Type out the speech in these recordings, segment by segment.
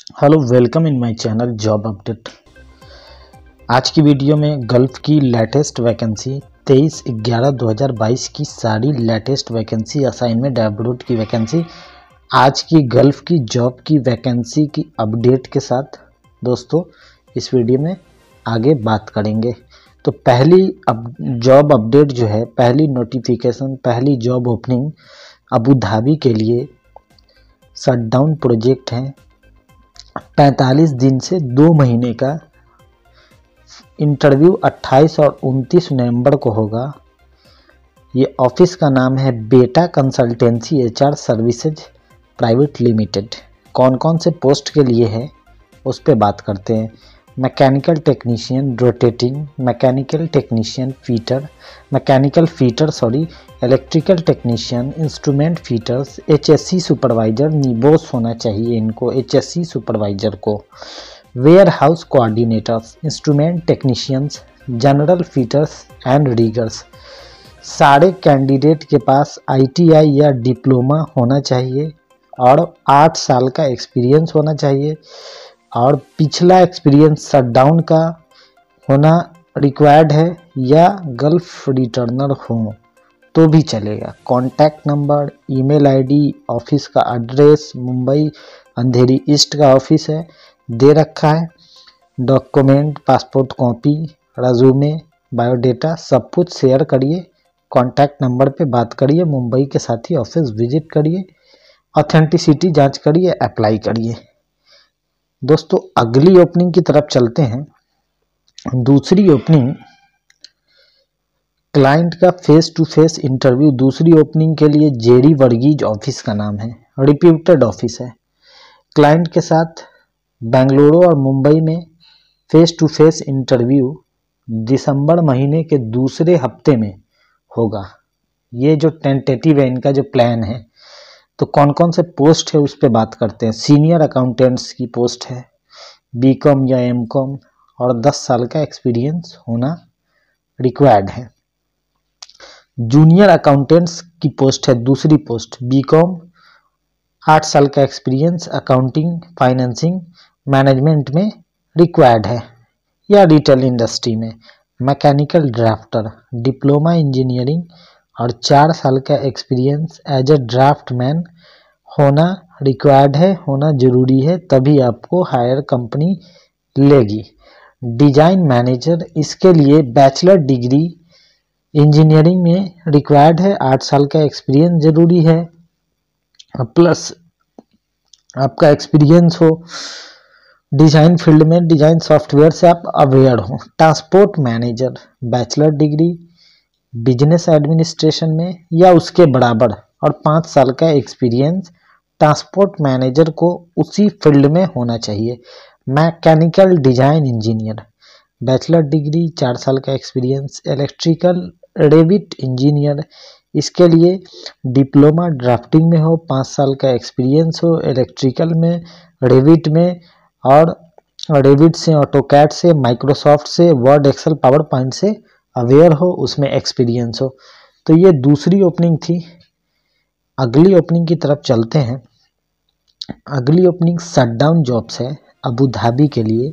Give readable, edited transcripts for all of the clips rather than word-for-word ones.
Hello, welcome in my channel job update. आज की video में गल्फ की लेटेस्ट वैकेंसी 23/11/2022 की सारी लेटेस्ट वैकेंसी, असाइनमेंट अपलोड की वैकेंसी, आज की गल्फ की जॉब की वैकेंसी की अपडेट के साथ दोस्तों इस वीडियो में आगे बात करेंगे। तो पहली जॉब अपडेट जो है, पहली नोटिफिकेशन, पहली जॉब ओपनिंग अबू धाबी के लिए शटडाउन प्रोजेक्ट है। 45 दिन से 2 महीने का इंटरव्यू 28 और 29 नवंबर को होगा। ये ऑफिस का नाम है बेटा consultancy HR services private limited. कौन कौन से पोस्ट के लिए है उस पर बात करते हैं। Mechanical technician rotating, mechanical technician fitter, mechanical fitter electrical technician, instrument fitters, HSC supervisor, NEBOSH होना चाहिए इनको, एचएससी सुपरवाइजर को, warehouse coordinators, instrument technicians, general fitters and riggers. सारे कैंडिडेट के पास आईटीआई या डिप्लोमा होना चाहिए और 8 साल का एक्सपीरियंस होना चाहिए और पिछला एक्सपीरियंस शटडाउन का होना रिक्वायर्ड है या गल्फ रिटर्नर हो तो भी चलेगा। Contact number, email ID, office का एड्रेस मुंबई अंधेरी ईस्ट का ऑफिस है, दे रखा है। Document, passport copy, resume, biodata सब कुछ शेयर करिए। कॉन्टैक्ट नंबर पे बात करिए, मुंबई के साथ ही ऑफिस विजिट करिए, ऑथेंटिसिटी जांच करिए, अप्लाई करिए। दोस्तों अगली ओपनिंग की तरफ चलते हैं। दूसरी ओपनिंग क्लाइंट का फेस टू फेस इंटरव्यू, दूसरी ओपनिंग के लिए जेरी वर्गीज ऑफिस का नाम है, रिप्यूटेड ऑफिस है। क्लाइंट के साथ बेंगलुरु और मुंबई में फेस टू फेस इंटरव्यू दिसंबर महीने के दूसरे हफ्ते में होगा। ये जो टेंटेटिव है, इनका जो प्लान है। तो कौन कौन से पोस्ट है उस पर बात करते हैं। सीनियर अकाउंटेंट्स की पोस्ट है, बीकॉम या एमकॉम और 10 साल का एक्सपीरियंस होना रिक्वायर्ड है। जूनियर अकाउंटेंट्स की पोस्ट है, दूसरी पोस्ट, बीकॉम, 8 साल का एक्सपीरियंस अकाउंटिंग, फाइनेंसिंग, मैनेजमेंट में रिक्वायर्ड है या रिटेल इंडस्ट्री में। मैकेनिकल ड्राफ्टर, डिप्लोमा इंजीनियरिंग और 4 साल का एक्सपीरियंस एज ए ड्राफ्टमैन होना रिक्वायर्ड है, होना जरूरी है, तभी आपको हायर कंपनी लेगी। डिजाइन मैनेजर, इसके लिए बैचलर डिग्री इंजीनियरिंग में रिक्वायर्ड है, 8 साल का एक्सपीरियंस जरूरी है, प्लस आपका एक्सपीरियंस हो डिजाइन फील्ड में, डिजाइन सॉफ्टवेयर से आप अवेयर हो। Transport manager, bachelor degree business administration में या उसके बराबर और 5 साल का एक्सपीरियंस ट्रांसपोर्ट मैनेजर को उसी फील्ड में होना चाहिए। Mechanical design engineer, bachelor degree, 4 साल का एक्सपीरियंस। इलेक्ट्रिकल रेविट इंजीनियर, इसके लिए डिप्लोमा ड्राफ्टिंग में हो, 5 साल का एक्सपीरियंस हो इलेक्ट्रिकल में, रेविट में, और रेविट से, ऑटोकैड से, माइक्रोसॉफ्ट से, वर्ड, एक्सेल, पावर पॉइंट से अवेयर हो, उसमें एक्सपीरियंस हो। तो ये दूसरी ओपनिंग थी। अगली ओपनिंग की तरफ चलते हैं। अगली ओपनिंग शटडाउन जॉब्स है अबू धाबी के लिए।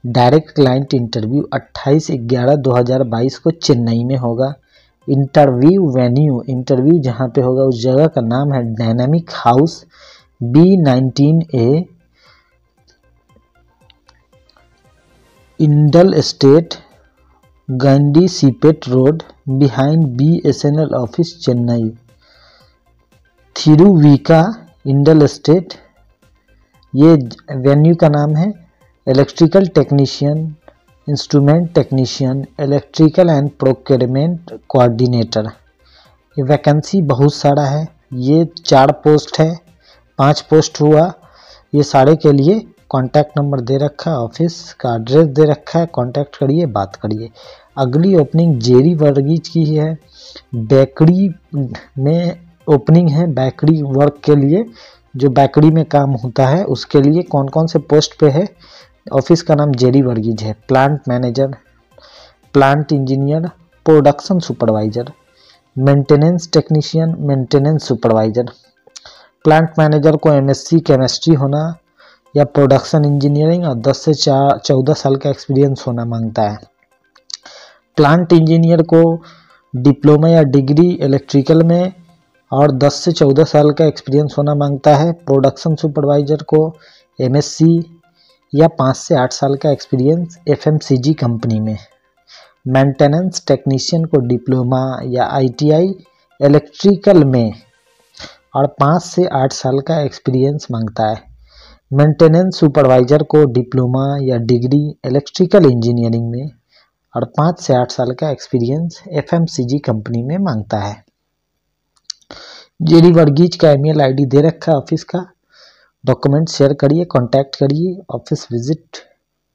डायरेक्ट क्लाइंट इंटरव्यू 28/11/2022 को चेन्नई में होगा। इंटरव्यू वेन्यू, इंटरव्यू जहाँ पे होगा उस जगह का नाम है डायनामिक हाउस B19A, इंडल estate, Guindy CIPET road, behind BSNL office, Chennai. Thiruvika इंडल एस्टेट, ये वेन्यू का नाम है। Electrical technician, instrument technician, electrical and procurement coordinator. ये वैकेंसी बहुत सारा है, ये 4 पोस्ट है, 5 पोस्ट हुआ। ये सारे के लिए कॉन्टैक्ट नंबर दे रखा है, ऑफिस का एड्रेस दे रखा है, कॉन्टैक्ट करिए, बात करिए। अगली ओपनिंग जेरी वर्गीज की है। बेकरी में ओपनिंग है, बेकरी वर्क के लिए, जो बेकरी में काम होता है उसके लिए कौन कौन से पोस्ट पे है। ऑफिस का नाम जेरी वर्गीज है। Plant manager, plant engineer, production supervisor, maintenance technician, maintenance supervisor. Plant manager को MSc केमिस्ट्री होना या प्रोडक्शन इंजीनियरिंग और 10 से 14 साल का एक्सपीरियंस होना मांगता है। प्लांट इंजीनियर को डिप्लोमा या डिग्री इलेक्ट्रिकल में और 10 से 14 साल का एक्सपीरियंस होना मांगता है। प्रोडक्शन सुपरवाइजर को एमएससी या 5 से 8 साल का एक्सपीरियंस एफएमसीजी कंपनी में। मेंटेनेंस टेक्नीशियन को डिप्लोमा या आईटीआई इलेक्ट्रिकल में और 5 से 8 साल का एक्सपीरियंस मांगता है। मेंटेनेंस सुपरवाइजर को डिप्लोमा या डिग्री इलेक्ट्रिकल इंजीनियरिंग में और 5 से 8 साल का एक्सपीरियंस एफएमसीजी कंपनी में मांगता है। जेडी वर्गीज का ईमेल आईडी दे रखा है ऑफिस का। डॉक्यूमेंट शेयर करिए, कांटेक्ट करिए, ऑफिस विजिट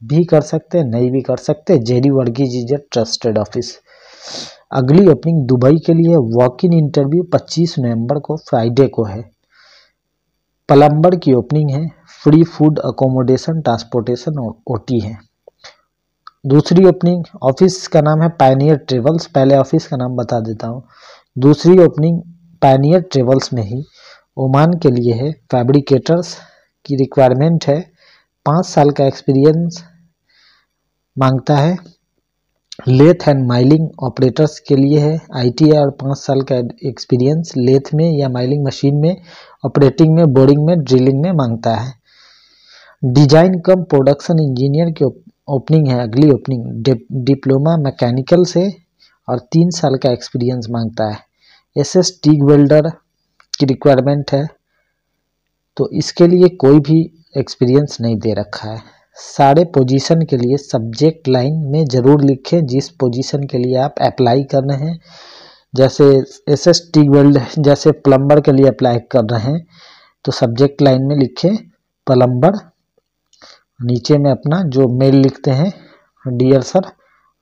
भी कर सकते हैं, नहीं भी कर सकते। JD Varghese is a trusted office. अगली ओपनिंग दुबई के लिए वॉक इन इंटरव्यू 25 नवंबर को फ्राइडे को है। प्लम्बर की ओपनिंग है। फ्री फूड, अकोमोडेशन, ट्रांसपोर्टेशन और ओटी है। दूसरी ओपनिंग ऑफिस का नाम है पायनियर ट्रेवल्स। पहले ऑफिस का नाम बता देता हूँ। दूसरी ओपनिंग पायनियर ट्रेवल्स में ही ओमान के लिए है। फैब्रिकेटर्स की रिक्वायरमेंट है। 5 साल का एक्सपीरियंस मांगता है। लेथ एंड माइलिंग ऑपरेटर्स के लिए है। आईटीआई और 5 साल का एक्सपीरियंस लेथ में या माइलिंग मशीन में, ऑपरेटिंग में, बोरिंग में, ड्रिलिंग में मांगता है। डिजाइन कम प्रोडक्शन इंजीनियर की ओपनिंग है। अगली ओपनिंग डिप्लोमा मैकेनिकल से और 3 साल का एक्सपीरियंस मांगता है। एसएस टीग वेल्डर की रिक्वायरमेंट है, तो इसके लिए कोई भी एक्सपीरियंस नहीं दे रखा है। सारे पोजीशन के लिए सब्जेक्ट लाइन में ज़रूर लिखें जिस पोजीशन के लिए आप अप्लाई कर रहे हैं। जैसे एसएस टीग वेल्ड, जैसे प्लम्बर के लिए अप्लाई कर रहे हैं तो सब्जेक्ट लाइन में लिखें प्लम्बर, नीचे में अपना जो मेल लिखते हैं डियर सर,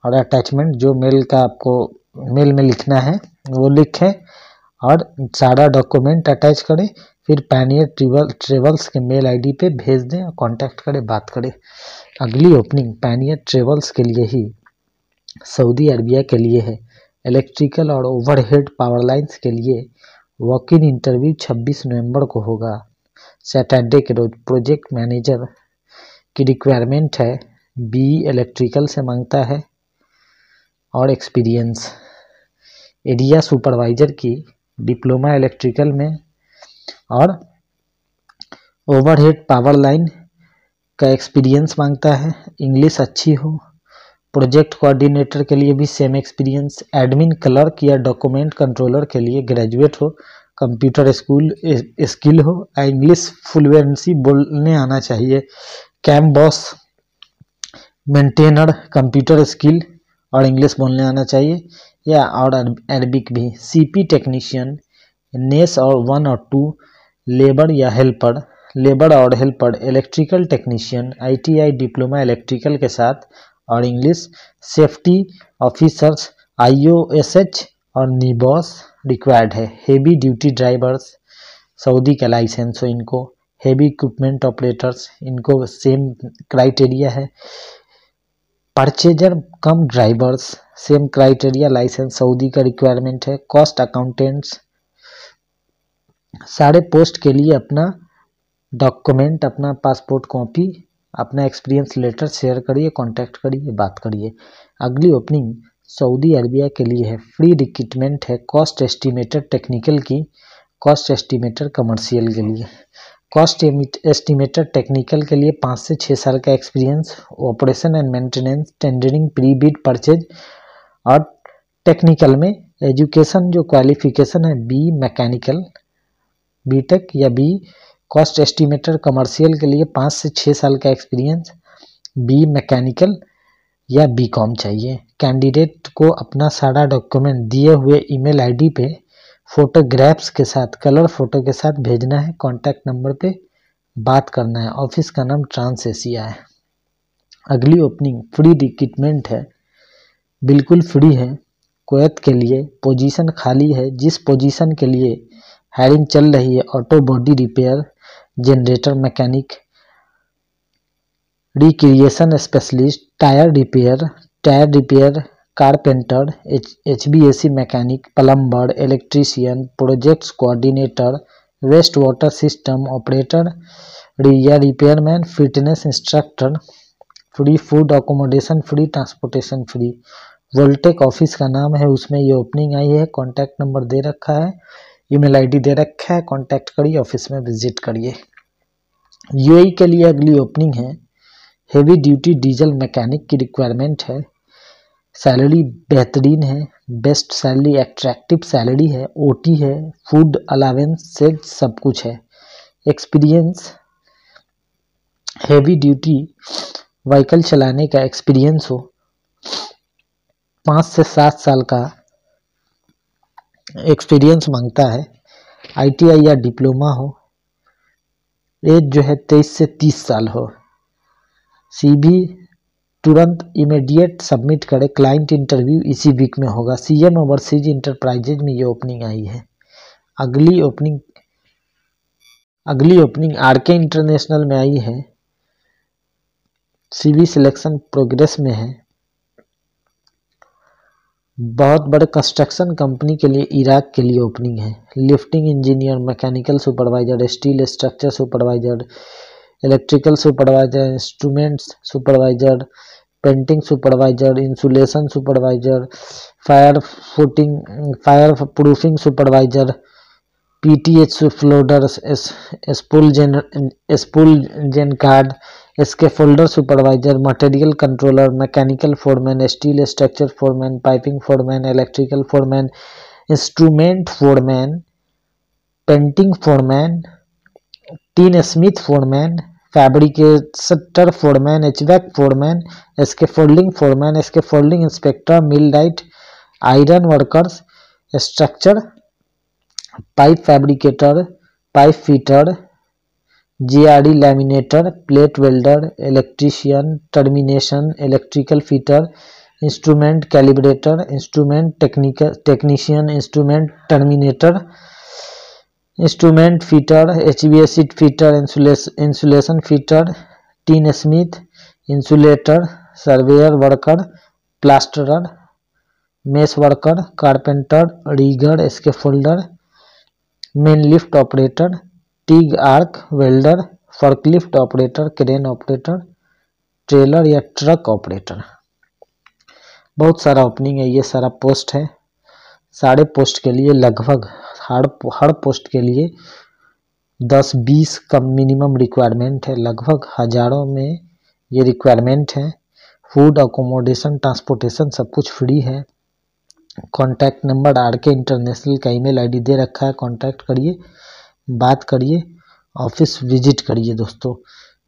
और अटैचमेंट जो मेल का आपको मेल में लिखना है वो लिखें और सारा डॉक्यूमेंट अटैच करें। फिर पायनियर ट्रेवल्स के मेल आईडी पे भेज दें और कांटेक्ट करें, बात करें। अगली ओपनिंग पायनियर ट्रेवल्स के लिए ही सऊदी अरबिया के लिए है। इलेक्ट्रिकल और ओवरहेड पावर लाइन्स के लिए वॉक इन इंटरव्यू 26 नवंबर को होगा, सैटरडे के रोज। प्रोजेक्ट मैनेजर की रिक्वायरमेंट है। बी इलेक्ट्रिकल से मांगता है और एक्सपीरियंस। एरिया सुपरवाइजर की डिप्लोमा इलेक्ट्रिकल में और ओवरहेड पावर लाइन का एक्सपीरियंस मांगता है। इंग्लिश अच्छी हो। प्रोजेक्ट कोऑर्डिनेटर के लिए भी सेम एक्सपीरियंस। एडमिन क्लर्क या डॉक्यूमेंट कंट्रोलर के लिए ग्रेजुएट हो, कंप्यूटर स्किल हो, इंग्लिश फ्लुएंसी बोलने आना चाहिए। Camp boss maintainer computer skill और इंग्लिश बोलने आना चाहिए, या और अरबिक भी। सीपी टेक्नीशियन नेस और 1 और 2 लेबर या हेल्पर, लेबर और helper. Electrical technician ITI diploma electrical के साथ और इंग्लिश। सेफ्टी ऑफिसर्स आईओएसएच और नीबॉस रिक्वायर्ड है। हेवी ड्यूटी ड्राइवर्स सऊदी का लाइसेंस हो इनको। हेवी इक्विपमेंट ऑपरेटर्स, इनको सेम क्राइटेरिया है। Purchaser cum drivers, same criteria, licence Saudi का रिक्वायरमेंट है। कॉस्ट अकाउंटेंट्स, सारे पोस्ट के लिए अपना डॉक्यूमेंट, अपना पासपोर्ट कॉपी, अपना एक्सपीरियंस लेटर शेयर करिए, कांटेक्ट करिए, बात करिए। अगली ओपनिंग सऊदी अरबिया के लिए है। फ्री रिक्रूटमेंट है। कॉस्ट एस्टिमेटर टेक्निकल की, कॉस्ट एस्टिमेटर कमर्शियल के लिए। कॉस्ट एस्टिमेटर टेक्निकल के लिए 5 से 6 साल का experience. Operation and maintenance, tendering, pre bid, purchase. और टेक्निकल में एजुकेशन जो क्वालिफिकेशन है बी मैकेनिकल, बीटेक या बी। कॉस्ट एस्टिमेटर कमर्शियल के लिए 5 से 6 साल का एक्सपीरियंस, बी मैकेनिकल या बी कॉम चाहिए। कैंडिडेट को अपना सारा डॉक्यूमेंट दिए हुए ईमेल आईडी पे फोटोग्राफ्स के साथ, कलर फोटो के साथ भेजना है। कॉन्टैक्ट नंबर पे बात करना है। ऑफिस का नाम ट्रांस एशिया है। अगली ओपनिंग फ्री रिक्रूटमेंट है, बिल्कुल फ्री है। कुवैत के लिए पोजीशन खाली है। जिस पोजीशन के लिए हायरिंग चल रही है auto body repair, generator mechanic, recreation specialist, tyre repair, carpenter, HVAC mechanic, plumber, electrician, projects coordinator, waste water system operator, या repairman, fitness instructor, free food accommodation free, transportation free. Voltech office का नाम है, उसमें ये opening आई है। Contact number दे रखा है, email ID दे रखा है, कॉन्टैक्ट करिए, ऑफिस में विजिट करिए। यूएई के लिए अगली ओपनिंग है, हेवी ड्यूटी डीजल मैकेनिक की रिक्वायरमेंट है। सैलरी बेहतरीन है, बेस्ट सैलरी, एट्रैक्टिव सैलरी है, ओटी है, फूड अलावेंस से सब कुछ है। एक्सपीरियंस, हेवी ड्यूटी व्हीकल चलाने का एक्सपीरियंस हो, 5 से 7 साल का एक्सपीरियंस मांगता है। आईटीआई या डिप्लोमा हो, एज जो है 23 से 30 साल हो। सीवी तुरंत इमीडिएट सबमिट करे, क्लाइंट इंटरव्यू इसी वीक में होगा। सीएम ओवरसीज इंटरप्राइजेज में ये ओपनिंग आई है। अगली ओपनिंग आरके इंटरनेशनल में आई है। सीवी सिलेक्शन प्रोग्रेस में है। बहुत बड़े कंस्ट्रक्शन कंपनी के लिए इराक के लिए ओपनिंग है। Lifting engineer, mechanical supervisor, steel structure supervisor, electrical supervisor, instruments supervisor, painting supervisor, insulation supervisor, fire proofing supervisor, PTH फ्लोडर, spool gen card, scaffolder supervisor, material controller, mechanical foreman, steel structure foreman, piping foreman, electrical foreman, instrument foreman, painting foreman, tinsmith foreman, fabricator foreman, HVAC foreman, scaffolding foreman, scaffolding inspector, millwright, iron workers, structure, pipe fabricator, pipe fitter, GRD laminator, plate welder, electrician, termination, electrical fitter, instrument calibrator, instrument technician, instrument terminator, instrument fitter, HVAC fitter, insulation fitter, tinsmith, insulator, surveyor worker, plasterer, mess worker, carpenter, rigger, scaffolder, man lift operator, TIG arc welder, forklift operator, crane operator, trailer या truck operator. बहुत सारा opening है, ये सारा post है। सारे post के लिए लगभग हर पोस्ट के लिए 10-20 का मिनिमम रिक्वायरमेंट है। लगभग हजारों में ये रिक्वायरमेंट है। फूड अकोमोडेशन ट्रांसपोर्टेशन सब कुछ फ्री है। कॉन्टैक्ट नंबर आरके इंटरनेशनल का ईमेल आईडी दे रखा है, कॉन्टैक्ट करिए, बात करिए, ऑफिस विजिट करिए दोस्तों।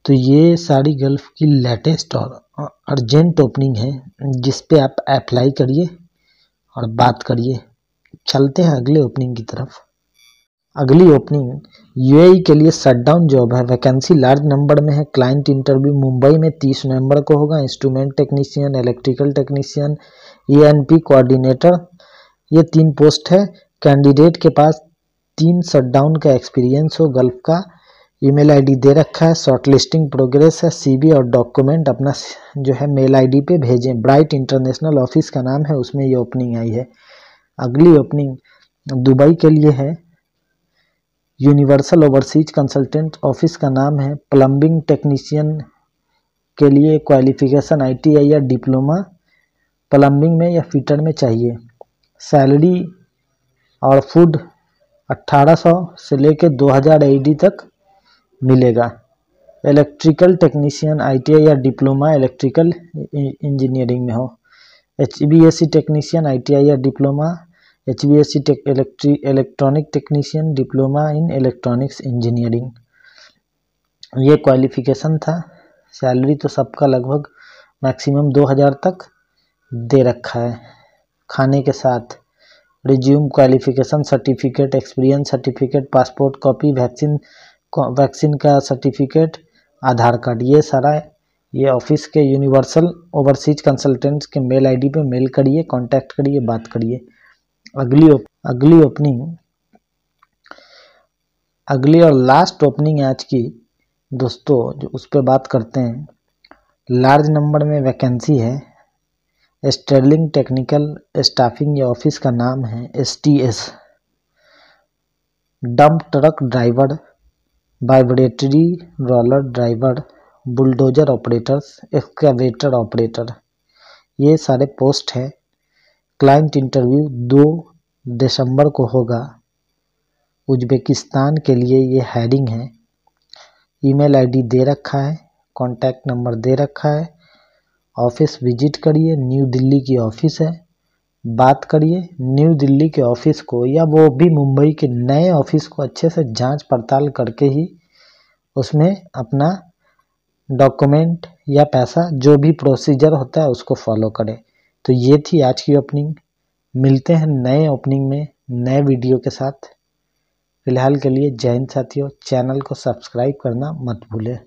तो ये सारी गल्फ की लेटेस्ट और अर्जेंट ओपनिंग है, जिस पे आप अप्लाई करिए और बात करिए। चलते हैं अगले ओपनिंग की तरफ। अगली ओपनिंग यूएई के लिए शटडाउन जॉब है। वैकेंसी लार्ज नंबर में है। क्लाइंट इंटरव्यू मुंबई में 30 नवंबर को होगा। Instrument technician, electrical technician, ANP coordinator, ये 3 पोस्ट है। कैंडिडेट के पास 3 शटडाउन का एक्सपीरियंस हो, गल्फ का। ईमेल आईडी दे रखा है, शॉर्टलिस्टिंग प्रोग्रेस है। सीवी और डॉक्यूमेंट अपना जो है मेल आईडी पे भेजें। ब्राइट इंटरनेशनल ऑफिस का नाम है, उसमें ये ओपनिंग आई है। अगली ओपनिंग दुबई के लिए है। यूनिवर्सल ओवरसीज कंसल्टेंट ऑफिस का नाम है। प्लम्बिंग टेक्नीशियन के लिए क्वालिफिकेशन आईटीआई या डिप्लोमा प्लम्बिंग में या फिटर में चाहिए। सैलरी और फूड 1800 से लेकर 2000 एडी तक मिलेगा। इलेक्ट्रिकल टेक्नीशियन आईटीआई या डिप्लोमा इलेक्ट्रिकल इंजीनियरिंग में हो। एचवीएसी टेक्नीशियन आईटीआई या diploma, HVAC electronic technician diploma in electronics engineering, ये क्वालिफिकेशन था। सैलरी तो सबका लगभग मैक्सिमम 2000 तक दे रखा है, खाने के साथ। Resume, qualification certificate, experience certificate, passport copy, vaccine का सर्टिफिकेट, आधार कार्ड, ये सारा ये ऑफिस के यूनिवर्सल ओवरसीज कंसल्टेंट्स के मेल आईडी पे मेल करिए, कांटेक्ट करिए, बात करिए। अगली और लास्ट ओपनिंग है आज की दोस्तों, जो उस पर बात करते हैं। लार्ज नंबर में वैकेंसी है। स्टर्लिंग टेक्निकल स्टाफिंग, ये ऑफिस का नाम है। STS, dump truck driver, vibratory roller driver, bulldozer operators, excavator operator, ये सारे पोस्ट है। क्लाइंट इंटरव्यू 2 दिसंबर को होगा। उज्बेकिस्तान के लिए ये हायरिंग है। ईमेल आईडी दे रखा है, कॉन्टैक्ट नंबर दे रखा है। ऑफिस विजिट करिए, न्यू दिल्ली की ऑफिस है। बात करिए न्यू दिल्ली के ऑफिस को या वो भी मुंबई के नए ऑफिस को अच्छे से जांच पड़ताल करके ही उसमें अपना डॉक्यूमेंट या पैसा जो भी प्रोसीजर होता है उसको फॉलो करें। तो ये थी आज की ओपनिंग। मिलते हैं नए ओपनिंग में नए वीडियो के साथ। फिलहाल के लिए जय हिंद साथियों, चैनल को सब्सक्राइब करना मत भूलें।